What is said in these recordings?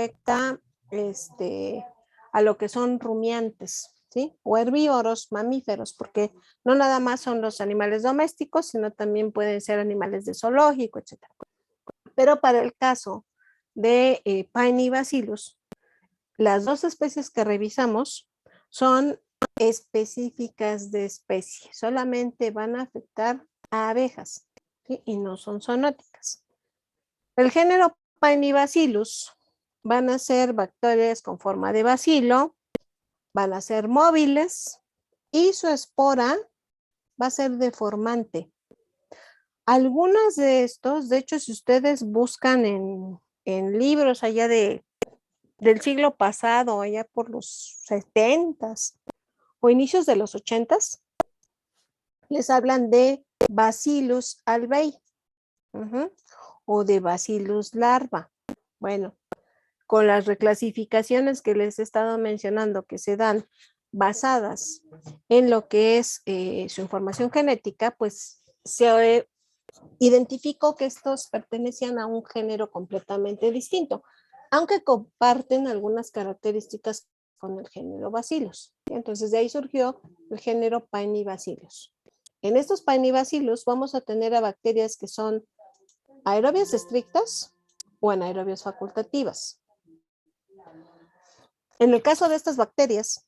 afecta a lo que son rumiantes, ¿sí? O herbívoros, mamíferos, porque no nada más son los animales domésticos, sino también pueden ser animales de zoológico, etcétera. Pero para el caso de Paenibacillus, las dos especies que revisamos son específicas de especie, solamente van a afectar a abejas, ¿sí? Y no son zoonóticas. El género Paenibacillus van a ser bacterias con forma de bacilo, van a ser móviles y su espora va a ser deformante. Algunos de estos, de hecho, si ustedes buscan en libros allá del siglo pasado, allá por los 70s o inicios de los 80s, les hablan de Bacillus albei o de Bacillus larva. Bueno, con las reclasificaciones que les he estado mencionando que se dan basadas en lo que es su información genética, pues se identificó que estos pertenecían a un género completamente distinto, aunque comparten algunas características con el género Bacillus. Entonces de ahí surgió el género Paenibacillus. En estos Paenibacillus vamos a tener a bacterias que son aerobias estrictas o anaerobias facultativas. En el caso de estas bacterias,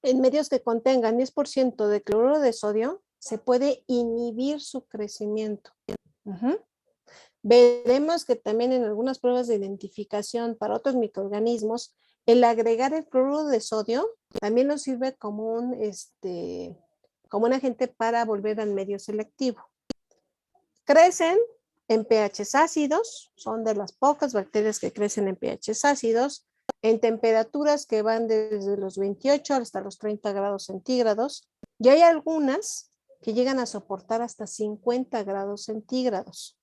en medios que contengan 10% de cloruro de sodio, se puede inhibir su crecimiento. Veremos que también en algunas pruebas de identificación para otros microorganismos, el agregar el cloruro de sodio también nos sirve como un agente para volver al medio selectivo. Crecen en pHs ácidos, son de las pocas bacterias que crecen en pHs ácidos, en temperaturas que van desde los 28 hasta los 30 grados centígrados, y hay algunas que llegan a soportar hasta 50 grados centígrados.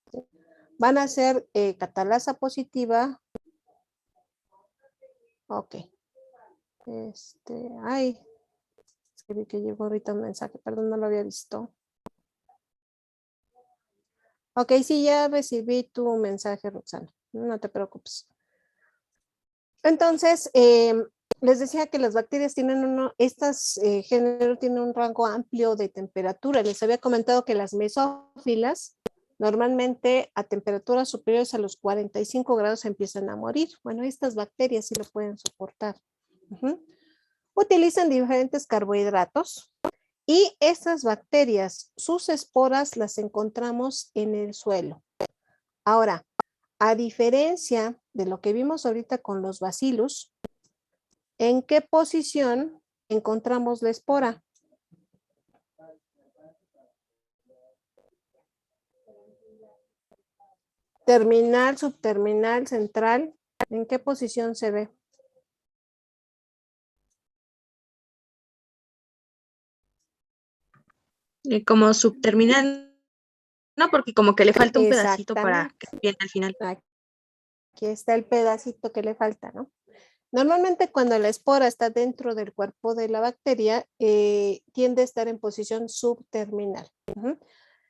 Van a ser catalasa positiva. Ok. Escribí que llegó ahorita un mensaje, perdón, no lo había visto. Ok, sí, ya recibí tu mensaje, Roxana, no te preocupes. Entonces, les decía que las bacterias tienen género tienen un rango amplio de temperatura. Les había comentado que las mesófilas normalmente a temperaturas superiores a los 45 grados empiezan a morir. Bueno, estas bacterias sí lo pueden soportar. Utilizan diferentes carbohidratos y estas bacterias, sus esporas las encontramos en el suelo. Ahora, a diferencia de lo que vimos ahorita con los bacillus, ¿en qué posición encontramos la espora? Terminal, subterminal, central. ¿En qué posición se ve? Como subterminal, ¿no? Porque como que le falta un pedacito para que viene al final. Aquí está el pedacito que le falta, ¿no? Normalmente cuando la espora está dentro del cuerpo de la bacteria, tiende a estar en posición subterminal.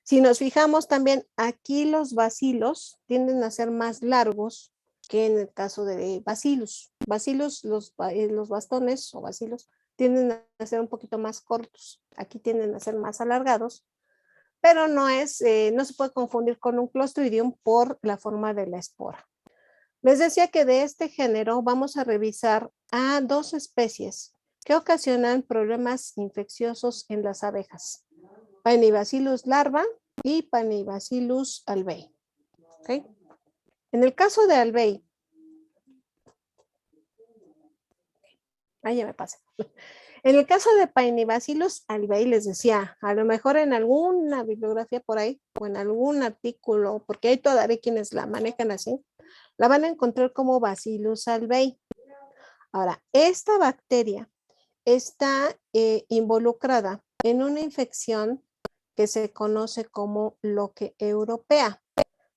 Si nos fijamos también, aquí los bacilos tienden a ser más largos que en el caso de bacillus. Bacillus, los bastones o bacilos tienden a ser un poquito más cortos. Aquí tienden a ser más alargados, pero no se puede confundir con un Clostridium por la forma de la espora. Les decía que de este género vamos a revisar a dos especies que ocasionan problemas infecciosos en las abejas. Paenibacillus larva y Paenibacillus albei. ¿Okay? En el caso de albei, ya me pasa. En el caso de Paenibacillus albei, les decía, a lo mejor en alguna bibliografía por ahí o en algún artículo, porque hay todavía quienes la manejan así, la van a encontrar como Bacillus albei. Ahora, esta bacteria está involucrada en una infección que se conoce como loque europea.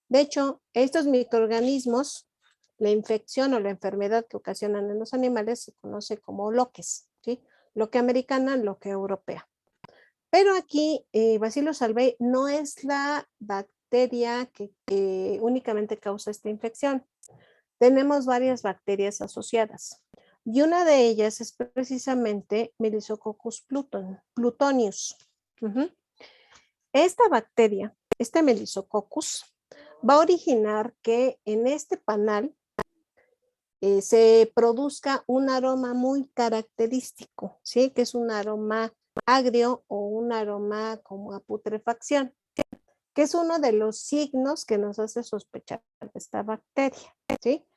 De hecho, estos microorganismos, la infección o la enfermedad que ocasionan en los animales se conoce como loques, ¿sí? Loque americana, loque europea. Pero aquí, Bacillus albei no es la bacteria que únicamente causa esta infección, tenemos varias bacterias asociadas. Y una de ellas es precisamente Melissococcus plutonius. Esta bacteria, este Melissococcus, va a originar que en este panal se produzca un aroma muy característico, ¿sí? Que es un aroma agrio o un aroma como a putrefacción, que es uno de los signos que nos hace sospechar de esta bacteria, ¿sí?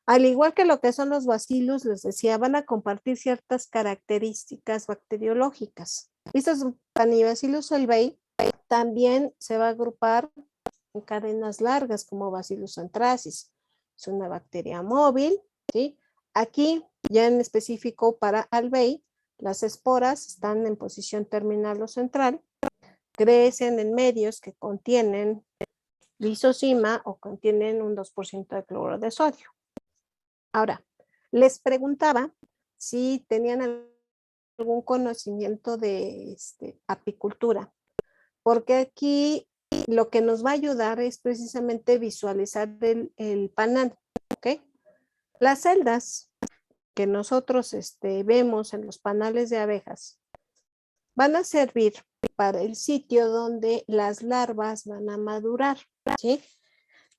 Al igual que lo que son los bacillus, les decía, van a compartir ciertas características bacteriológicas. Estos Panicibacillus solvei también se va a agrupar en cadenas largas como Bacillus anthracis. Es una bacteria móvil, ¿sí? Aquí, ya en específico para Albei, las esporas están en posición terminal o central, crecen en medios que contienen lisozima o contienen un 2% de cloruro de sodio. Ahora, les preguntaba si tenían algún conocimiento de apicultura, porque aquí lo que nos va a ayudar es precisamente visualizar el panal, ¿ok? Las celdas que nosotros vemos en los panales de abejas van a servir para el sitio donde las larvas van a madurar, ¿sí?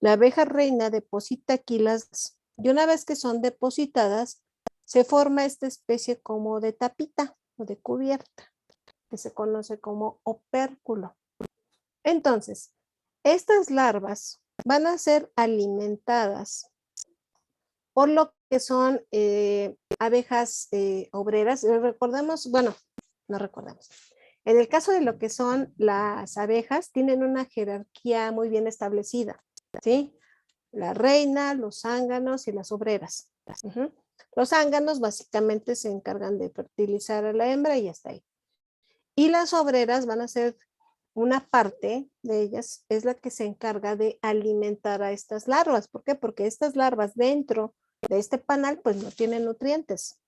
La abeja reina deposita aquí y una vez que son depositadas, se forma esta especie como de tapita o de cubierta, que se conoce como opérculo. Entonces, estas larvas van a ser alimentadas por lo que son abejas obreras. Recordemos, bueno, no recordamos. En el caso de lo que son las abejas, tienen una jerarquía muy bien establecida, ¿sí? La reina, los zánganos y las obreras. Los zánganos básicamente se encargan de fertilizar a la hembra y hasta ahí. Y las obreras van a ser una parte de ellas, es la que se encarga de alimentar a estas larvas. ¿Por qué? Porque estas larvas dentro de este panal pues no tienen nutrientes.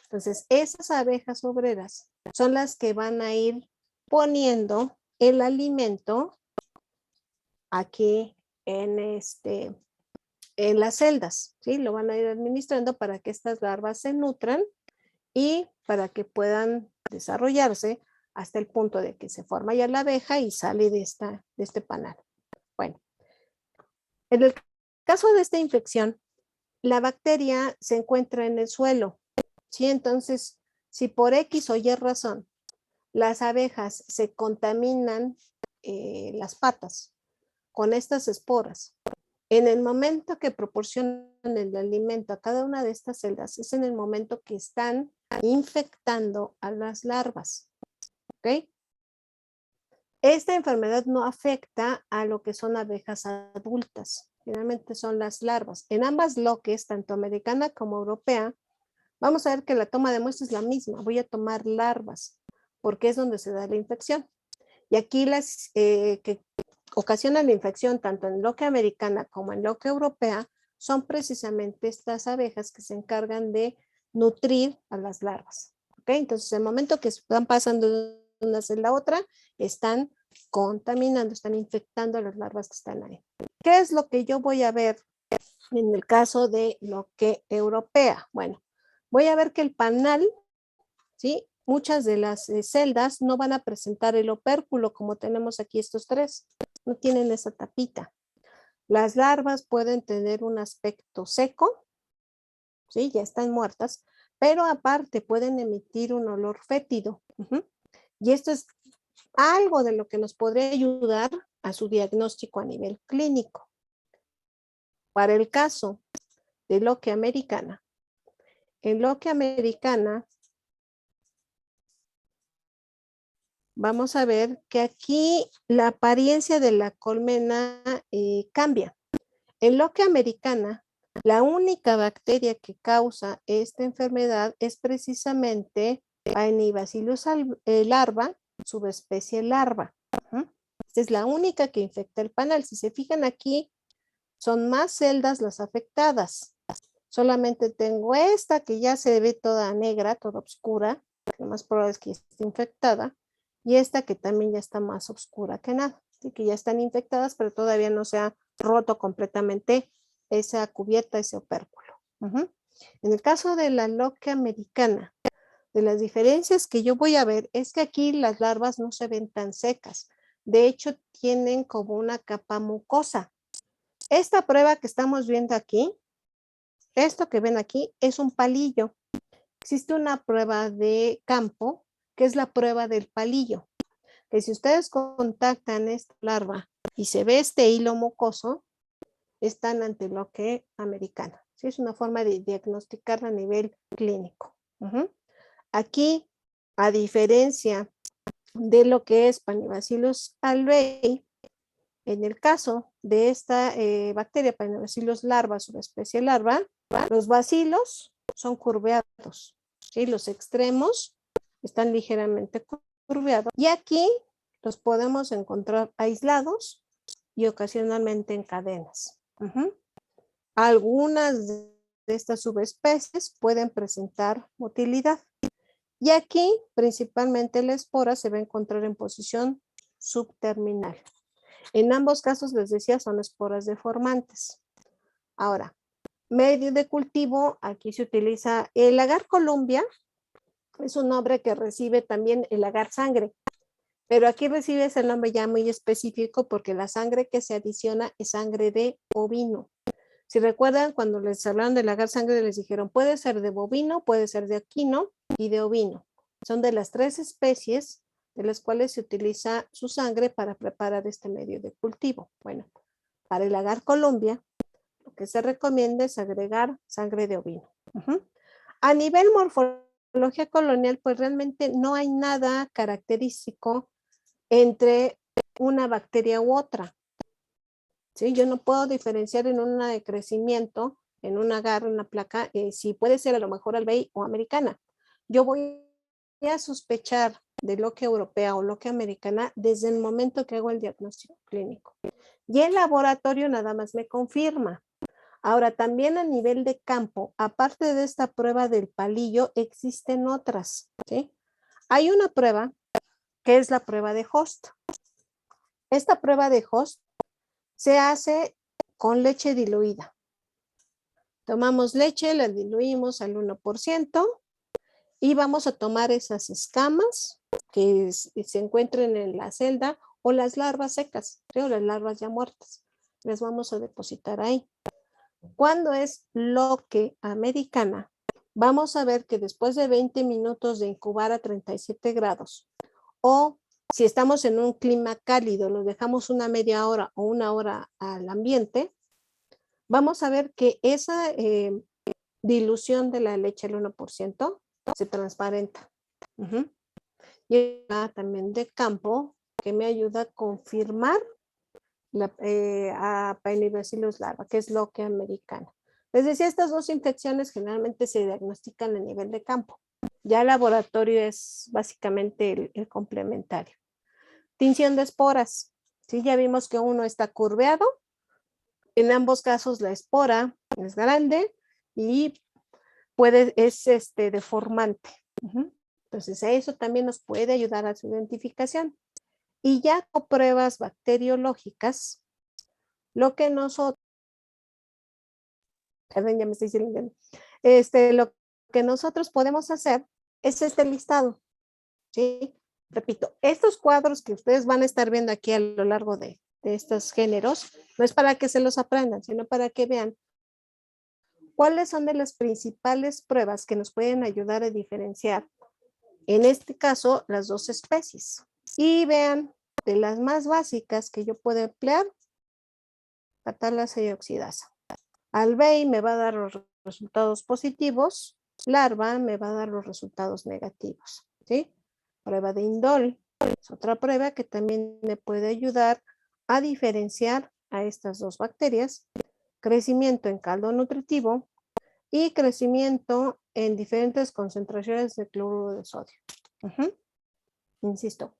Entonces esas abejas obreras son las que van a ir poniendo el alimento aquí en las celdas, ¿sí? Lo van a ir administrando para que estas larvas se nutran y para que puedan desarrollarse hasta el punto de que se forma ya la abeja y sale de este panal. Bueno, en el caso de esta infección, la bacteria se encuentra en el suelo, ¿sí? Entonces, si por X o Y razón las abejas se contaminan las patas con estas esporas, en el momento que proporcionan el alimento a cada una de estas celdas, es en el momento que están infectando a las larvas. ¿Ok? Esta enfermedad no afecta a lo que son abejas adultas. Generalmente son las larvas. En ambas loques, tanto americana como europea, vamos a ver que la toma de muestra es la misma. Voy a tomar larvas porque es donde se da la infección. Y aquí las que ocasionan la infección tanto en loque americana como en loque europea son precisamente estas abejas que se encargan de nutrir a las larvas. ¿Ok? Entonces, el momento que están pasando de una celda a otra, están contaminando, están infectando a las larvas que están ahí. ¿Qué es lo que yo voy a ver en el caso de loque europea? Bueno, voy a ver que el panal, ¿sí? Muchas de las celdas no van a presentar el opérculo como tenemos aquí estos tres, no tienen esa tapita. Las larvas pueden tener un aspecto seco, ¿sí? Ya están muertas, pero aparte pueden emitir un olor fétido. Y esto es algo de lo que nos podría ayudar a su diagnóstico a nivel clínico. Para el caso de loque americana, en loque americana vamos a ver que aquí la apariencia de la colmena cambia. En loque americana, la única bacteria que causa esta enfermedad es precisamente Paenibacillus larva, subespecie larva. Esta es la única que infecta el panal. Si se fijan aquí, son más celdas las afectadas. Solamente tengo esta que ya se ve toda negra, toda oscura, lo más probable es que esté infectada, y esta que también ya está más oscura que nada, así que ya están infectadas, pero todavía no se ha roto completamente esa cubierta, ese opérculo. En el caso de la loquia americana, de las diferencias que yo voy a ver es que aquí las larvas no se ven tan secas. De hecho, tienen como una capa mucosa. Esta prueba que estamos viendo aquí, esto que ven aquí, es un palillo. Existe una prueba de campo, que es la prueba del palillo. Que si ustedes contactan esta larva y se ve este hilo mucoso, están ante loquia americana. ¿Sí? Es una forma de diagnosticarla a nivel clínico. Aquí, a diferencia de lo que es Pañobacillus alvei, en el caso de esta bacteria Pañobacillus larva, subespecie larva, los bacilos son curveados, ¿sí? Los extremos están ligeramente curveados. Y aquí los podemos encontrar aislados y ocasionalmente en cadenas. Algunas de estas subespecies pueden presentar motilidad. Y aquí, principalmente la espora se va a encontrar en posición subterminal. En ambos casos, les decía, son esporas deformantes. Ahora, medio de cultivo, aquí se utiliza el agar Columbia, es un nombre que recibe también el agar sangre, pero aquí recibe ese nombre ya muy específico porque la sangre que se adiciona es sangre de ovino. Si recuerdan, cuando les hablaron del agar sangre, les dijeron, puede ser de bovino, puede ser de equino y de ovino. Son de las 3 especies de las cuales se utiliza su sangre para preparar este medio de cultivo. Bueno, para el agar Columbia, lo que se recomienda es agregar sangre de ovino. A nivel morfología colonial, pues realmente no hay nada característico entre una bacteria u otra. ¿Sí? Yo no puedo diferenciar en una de crecimiento, en un agar, una placa, si puede ser a lo mejor alvei o americana. Yo voy a sospechar de loquia europea o loquia americana desde el momento que hago el diagnóstico clínico. Y el laboratorio nada más me confirma. Ahora, también a nivel de campo, aparte de esta prueba del palillo, existen otras, ¿sí? Hay una prueba que es la prueba de Host. Esta prueba de Host se hace con leche diluida. Tomamos leche, la diluimos al 1% y vamos a tomar esas escamas que se encuentren en la celda o las larvas secas, o las larvas ya muertas. Las vamos a depositar ahí. Cuando es loquia americana, vamos a ver que después de 20 minutos de incubar a 37 grados o si estamos en un clima cálido, lo dejamos una media hora o una hora al ambiente, vamos a ver que esa dilución de la leche al 1% se transparenta. Y también de campo que me ayuda a confirmar a Painibacillus larva, que es loquia americana. Les decía, estas dos infecciones generalmente se diagnostican a nivel de campo. Ya el laboratorio es básicamente el complementario. Tinción de esporas. ¿Sí? Ya vimos que uno está curveado. En ambos casos la espora es grande y es deformante. Entonces eso también nos puede ayudar a su identificación. Y ya con pruebas bacteriológicas, lo que nosotros, perdón, ya me estoy silenzando, lo que nosotros podemos hacer es este listado, ¿sí? Repito, estos cuadros que ustedes van a estar viendo aquí a lo largo de estos géneros, no es para que se los aprendan, sino para que vean cuáles son de las principales pruebas que nos pueden ayudar a diferenciar, en este caso, las dos especies. Y vean, de las más básicas que yo puedo emplear, catalasa y oxidasa. Alvei me va a dar los resultados positivos, larva me va a dar los resultados negativos, ¿sí? Prueba de indol es otra prueba que también me puede ayudar a diferenciar a estas dos bacterias. Crecimiento en caldo nutritivo y crecimiento en diferentes concentraciones de cloruro de sodio. Insisto,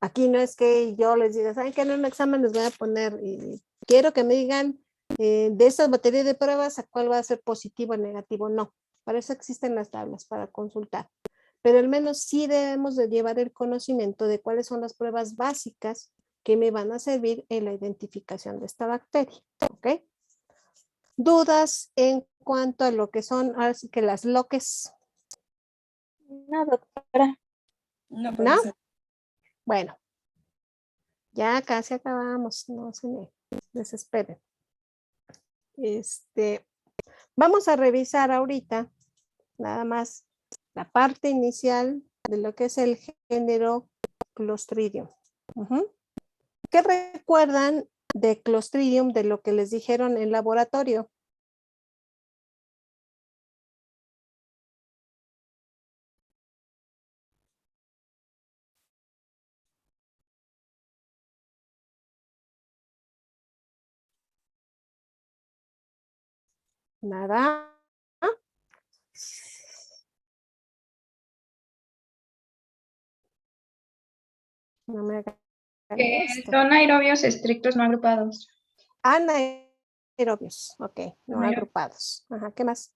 aquí no es que yo les diga, ¿saben qué? En un examen les voy a poner, y quiero que me digan de esas baterías de pruebas a cuál va a ser positivo o negativo. No, para eso existen las tablas para consultar. Pero al menos sí debemos de llevar el conocimiento de cuáles son las pruebas básicas que me van a servir en la identificación de esta bacteria. ¿Ok? ¿Dudas en cuanto a lo que son, ahora sí que las loques? No, doctora. No, ¿No? profesor. Bueno, ya casi acabamos, no se me desesperen. Vamos a revisar ahorita nada más la parte inicial de lo que es el género Clostridium. ¿Qué recuerdan de Clostridium de lo que les dijeron en laboratorio? Nada. No me hagan esto. Son aerobios estrictos no agrupados. Anaerobios, ok, no Anaerobios. agrupados. Ajá, ¿qué más?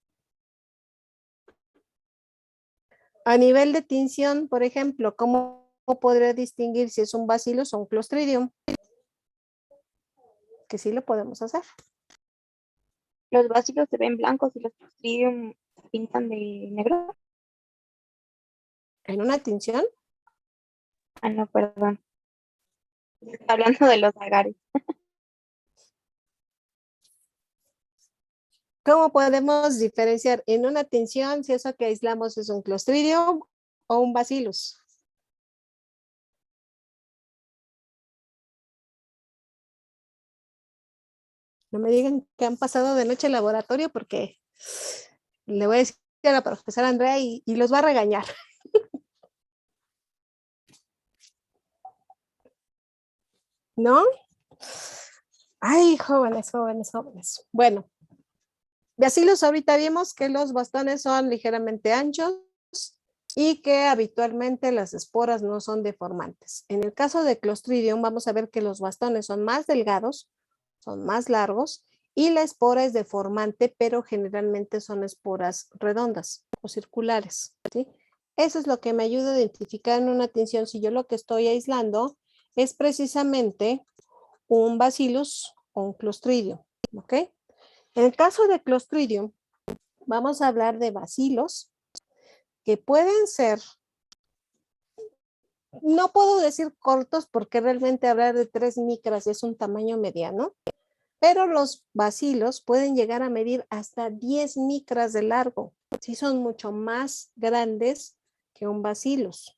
A nivel de tinción, por ejemplo, ¿cómo podría distinguir si es un bacillus o un Clostridium? Que sí lo podemos hacer. Los básicos se ven blancos y los Clostridium se pintan de negro. ¿En una tinción? Ah, no, perdón. Está hablando de los agares. ¿Cómo podemos diferenciar en una tinción si eso que aislamos es un Clostridium o un bacillus? No me digan que han pasado de noche al laboratorio porque le voy a decir a la profesora Andrea y los va a regañar. ¿No? Ay, jóvenes, jóvenes, jóvenes. Bueno, bacillus ahorita vimos que los bastones son ligeramente anchos y que habitualmente las esporas no son deformantes. En el caso de Clostridium vamos a ver que los bastones son más delgados, son más largos y la espora es deformante, pero generalmente son esporas redondas o circulares, ¿sí? Eso es lo que me ayuda a identificar en una tinción si yo lo que estoy aislando es precisamente un bacillus o un Clostridium, ¿ok? En el caso de Clostridium, vamos a hablar de bacilos que pueden ser, no puedo decir cortos porque realmente hablar de 3 micras es un tamaño mediano, pero los bacilos pueden llegar a medir hasta 10 micras de largo. Sí son mucho más grandes que un bacillus.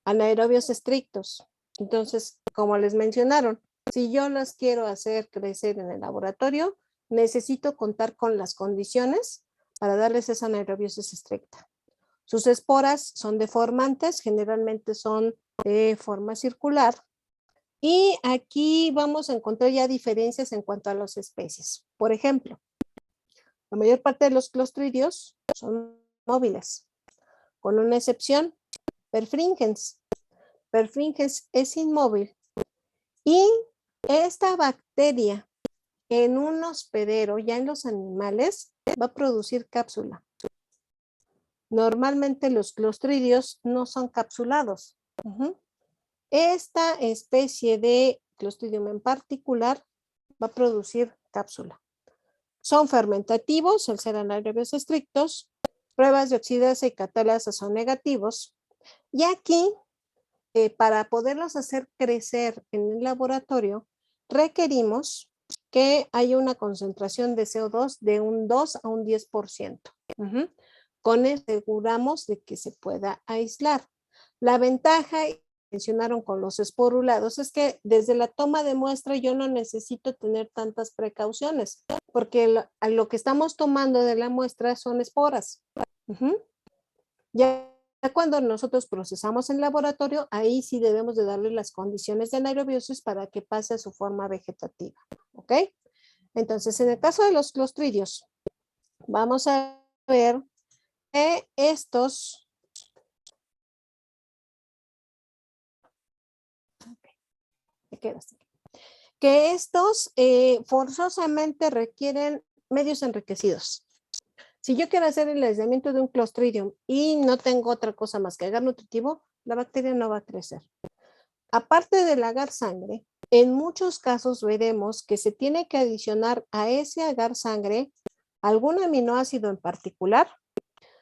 Anaerobios estrictos. Entonces, como les mencionaron, si yo las quiero hacer crecer en el laboratorio, necesito contar con las condiciones para darles esa anaerobiosis estricta. Sus esporas son deformantes, generalmente son de forma circular. Y aquí vamos a encontrar ya diferencias en cuanto a las especies. Por ejemplo, la mayor parte de los clostridios son móviles, con una excepción, perfringens. Perfringens es inmóvil y esta bacteria en un hospedero, ya en los animales, va a producir cápsula. Normalmente los clostridios no son capsulados. Esta especie de Clostridium en particular va a producir cápsula. Son fermentativos, al ser anaerobios estrictos, pruebas de oxidasa y catalasa son negativos. Y aquí, para poderlos hacer crecer en el laboratorio, requerimos que haya una concentración de CO2 de un 2 a un 10%. Con eso aseguramos de que se pueda aislar. La ventaja, mencionaron con los esporulados, es que desde la toma de muestra yo no necesito tener tantas precauciones, porque lo que estamos tomando de la muestra son esporas. Ya cuando nosotros procesamos en laboratorio, ahí sí debemos de darle las condiciones de anaerobiosis para que pase a su forma vegetativa, ¿ok? Entonces, en el caso de los clostridios, vamos a ver que estos forzosamente requieren medios enriquecidos. Si yo quiero hacer el aislamiento de un Clostridium y no tengo otra cosa más que agar nutritivo, la bacteria no va a crecer. Aparte del agar sangre, En muchos casos veremos que se tiene que adicionar a ese agar sangre algún aminoácido en particular.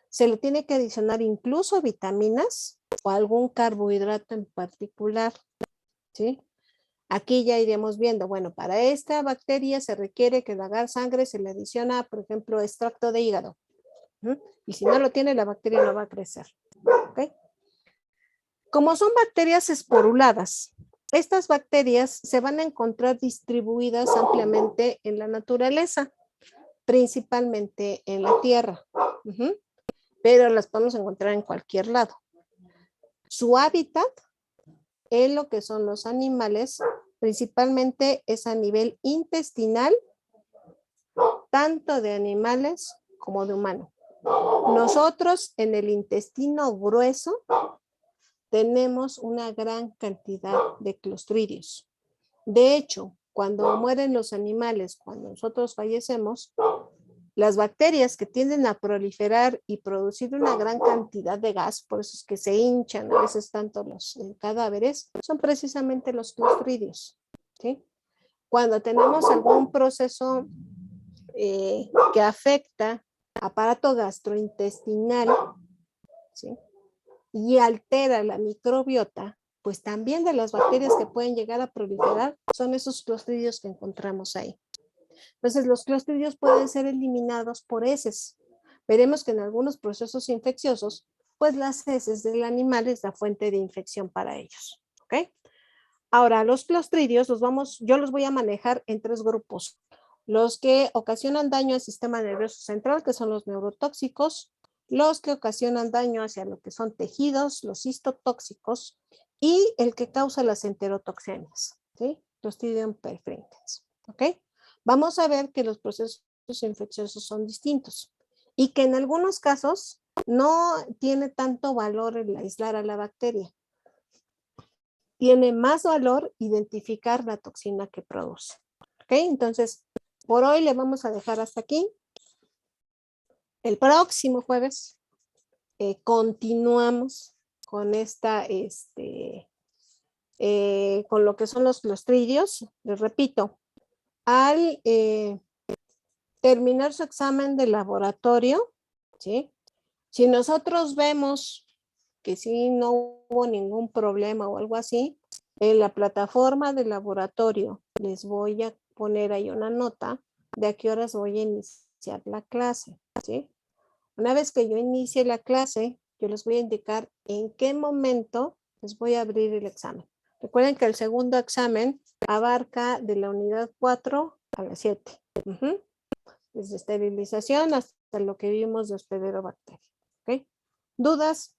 Se le tiene que adicionar incluso vitaminas o algún carbohidrato en particular, ¿sí? Aquí ya iremos viendo, bueno, para esta bacteria se requiere que el agar sangre se le adiciona, por ejemplo, extracto de hígado. Y si no lo tiene, la bacteria no va a crecer. ¿Okay? Como son bacterias esporuladas, estas bacterias se van a encontrar distribuidas ampliamente en la naturaleza, principalmente en la tierra. Pero las podemos encontrar en cualquier lado. Su hábitat en lo que son los animales, principalmente es a nivel intestinal, tanto de animales como de humanos. Nosotros en el intestino grueso tenemos una gran cantidad de clostridios. De hecho, cuando mueren los animales, cuando nosotros fallecemos, las bacterias que tienden a proliferar y producir una gran cantidad de gas, por eso es que se hinchan a veces tanto los cadáveres, son precisamente los clostridios. ¿Sí? Cuando tenemos algún proceso que afecta aparato gastrointestinal, ¿sí? Y altera la microbiota, pues también de las bacterias que pueden llegar a proliferar son esos clostridios que encontramos ahí. Entonces, los clostridios pueden ser eliminados por heces. Veremos que en algunos procesos infecciosos, pues las heces del animal es la fuente de infección para ellos. ¿Ok? Ahora, los clostridios yo los voy a manejar en 3 grupos. Los que ocasionan daño al sistema nervioso central, que son los neurotóxicos, los que ocasionan daño hacia lo que son tejidos, los histotóxicos, y el que causa las enterotoxinas, ¿sí? Clostridium perfringens, ¿ok? Vamos a ver que los procesos infecciosos son distintos y que en algunos casos no tiene tanto valor el aislar a la bacteria. Tiene más valor identificar la toxina que produce. ¿Ok? Entonces, por hoy le vamos a dejar hasta aquí. El próximo jueves continuamos con con lo que son los clostridios. Les repito, al terminar su examen de laboratorio, ¿sí? Si nosotros vemos que sí no hubo ningún problema o algo así, en la plataforma de laboratorio les voy a poner ahí una nota de a qué horas voy a iniciar la clase, ¿sí? Una vez que yo inicie la clase, yo les voy a indicar en qué momento les voy a abrir el examen. Recuerden que el segundo examen abarca de la unidad 4 a la 7. Desde esterilización hasta lo que vimos de hospedero bacteria. ¿Okay? ¿Dudas?